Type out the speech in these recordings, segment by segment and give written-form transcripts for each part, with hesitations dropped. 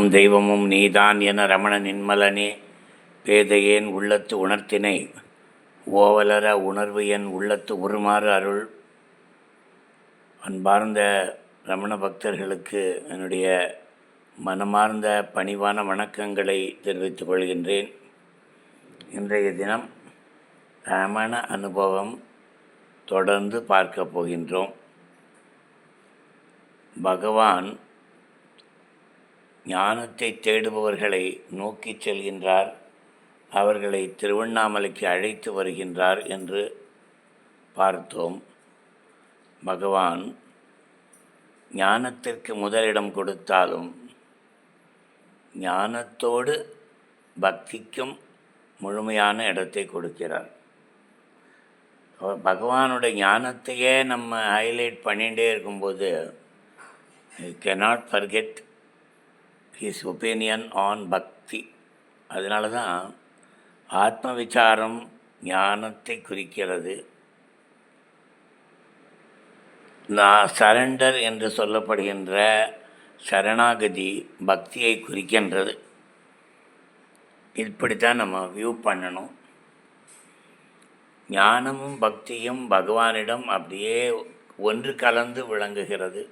ஈசனும் தெய்வமும் நீதான் என ரமண நின்மலனே பேதையேன் உள்ளத்து உணர்த்தினை ஓவலர உணர்வு என் உள்ளத்து உருமாறு அருள். அன்பார்ந்த ரமண பக்தர்களுக்கு என்னுடைய மனமார்ந்த பணிவான வணக்கங்களை தெரிவித்துக் கொள்கின்றேன். இன்றைய தினம் ரமண அனுபவம் தொடர்ந்து பார்க்கப் போகின்றோம். பகவான் ஞானத்தை தேடுபவர்களை நோக்கிச் செல்கின்றார், அவர்களை திருவண்ணாமலைக்கு அழைத்து வருகின்றார் என்று பார்த்தோம். பகவான் ஞானத்திற்கு முதலிடம் கொடுத்தாலும் ஞானத்தோடு பக்திக்கும் முழுமையான இடத்தை கொடுக்கிறார். பகவானுடைய ஞானத்தையே நம்ம ஹைலைட் பண்ணிகிட்டே இருக்கும்போது cannot forget his opinion on பக்தி. அதனால தான் ஆத்ம விசாரம் ஞானத்தை குறிக்கிறது. சரண்டர் என்று சொல்லப்படுகின்ற சரணாகதி பக்தியை குறிக்கின்றது. இப்படித்தான் நம்ம வியூ பண்ணணும். ஞானமும் பக்தியும் பகவானிடம் அப்படியே ஒன்று கலந்து விளங்குகிறது.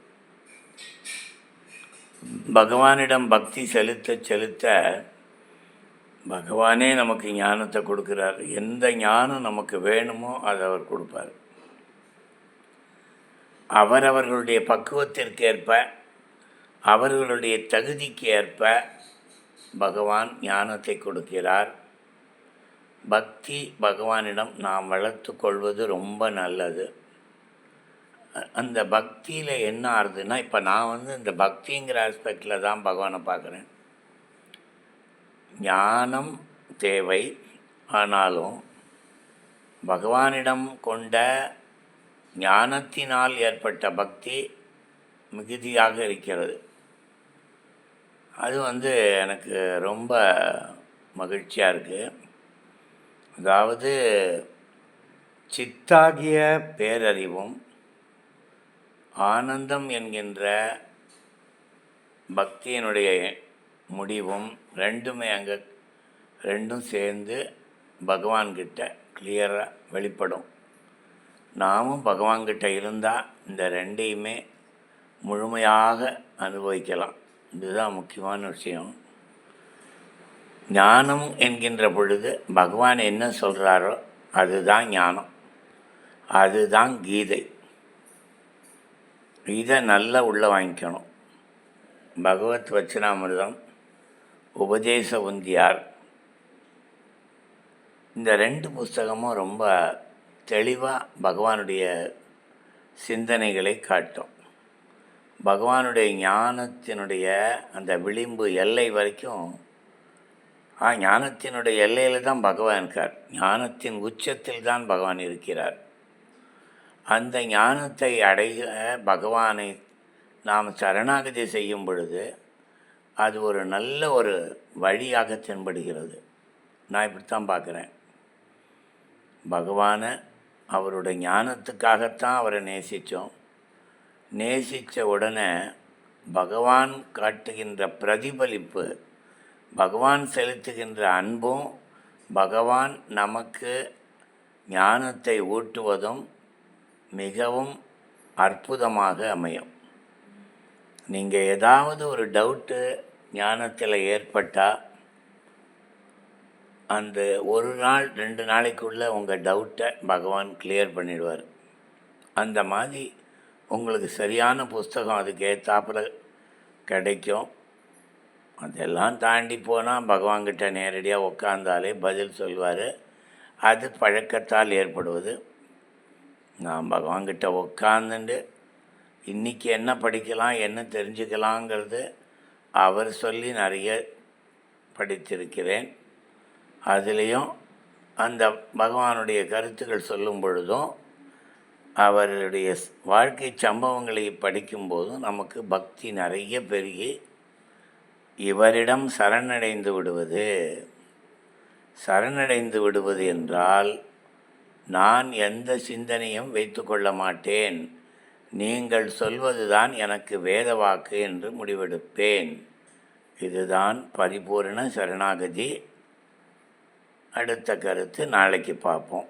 பகவானிடம் பக்தி செலுத்த செலுத்த பகவானே நமக்கு ஞானத்தை கொடுக்கிறார். எந்த ஞானம் நமக்கு வேணுமோ அதை அவர் கொடுப்பார். அவரவர்களுடைய பக்குவத்திற்கேற்ப அவர்களுடைய தகுதிக்கு ஏற்ப பகவான் ஞானத்தை கொடுக்கிறார். பக்தி பகவானிடம் நாம் வளர்த்து கொள்வது ரொம்ப நல்லது. அந்த பக்தியில் என்ன ஆகுதுன்னா, இப்போ நான் இந்த பக்திங்கிற ஆஸ்பெக்டில் தான் பகவானை பார்க்குறேன். ஞானம் தேவை, ஆனாலும் பகவானிடம் கொண்ட ஞானத்தினால் ஏற்பட்ட பக்தி மிகுதியாக இருக்கிறது. அது எனக்கு ரொம்ப மகிழ்ச்சியாக இருக்குது. அதாவது சித்தாகிய பேரறிவும் ஆனந்தம் என்கின்ற பக்தியினுடைய முடிவும் ரெண்டும் சேர்ந்து பகவான்கிட்ட கிளியராக வெளிப்படும். நாமும் பகவான்கிட்ட இருந்தால் இந்த ரெண்டையுமே முழுமையாக அனுபவிக்கலாம். இதுதான் முக்கியமான விஷயம். ஞானம் என்கின்ற பொழுது பகவான் என்ன சொல்கிறாரோ அதுதான் ஞானம், அதுதான் கீதை. இதை நல்லா உள்ளே வாங்கிக்கணும். பகவத் வச்சனாமிர்தம், உபதேச உந்தியார், இந்த 2 புஸ்தகமும் ரொம்ப தெளிவாக பகவானுடைய சிந்தனைகளை காட்டும். பகவானுடைய ஞானத்தினுடைய அந்த விளிம்பு எல்லை வரைக்கும், ஞானத்தினுடைய எல்லையில் தான் பகவான் இருக்கார். ஞானத்தின் உச்சத்தில் தான் பகவான் இருக்கிறார். அந்த ஞானத்தை அடைய பகவானை நாம் சரணாகதி செய்யும் பொழுது அது ஒரு நல்ல ஒரு வழியாக தென்படுகிறது. நான் இப்படித்தான் பார்க்குறேன். பகவானை அவருடைய ஞானத்துக்காகத்தான் அவரை நேசித்தோம். நேசித்த உடனே பகவான் காட்டுகின்ற பிரதிபலிப்பு, பகவான் செலுத்துகின்ற அன்பும், பகவான் நமக்கு ஞானத்தை ஊட்டுவதும் மிகவும் அற்புதமாக அமையும். நீங்கள் ஏதாவது ஒரு டவுட்டு ஞானத்தில் ஏற்பட்டால் அந்த ஒரு நாள் 2 நாளைக்குள்ளே உங்கள் டவுட்டை பகவான் கிளியர் பண்ணிடுவார். அந்த மாதிரி உங்களுக்கு சரியான புஸ்தகம் அதுக்கு ஏற்றாப்புல கிடைக்கும். அதெல்லாம் தாண்டி போனால் பகவான்கிட்ட நேரடியாக உட்கார்ந்தாலே பதில் சொல்வார். அது பழக்கத்தால் ஏற்படுவது. நான் பகவான்கிட்ட உட்காந்துண்டு இன்றைக்கி என்ன படிக்கலாம், என்ன தெரிஞ்சுக்கலாங்கிறது அவர் சொல்லி நிறைய படித்திருக்கிறேன். அதுலேயும் அந்த பகவானுடைய கருத்துக்கள் சொல்லும் பொழுதும் அவருடைய வாழ்க்கை சம்பவங்களை படிக்கும்போதும் நமக்கு பக்தி நிறைய பெருகி இவரிடம் சரணடைந்து விடுவது என்றால் நான் எந்த சிந்தனையும் வைத்து கொள்ள மாட்டேன், நீங்கள் சொல்வது தான் எனக்கு வேத வாக்கு என்று முடிவெடுப்பேன் இதுதான் பரிபூரண சரணாகதி. அடுத்த கருத்து நாளைக்கு பார்ப்போம்.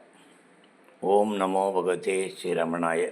ஓம் நமோ பகவதே ஸ்ரீ ரமணாய.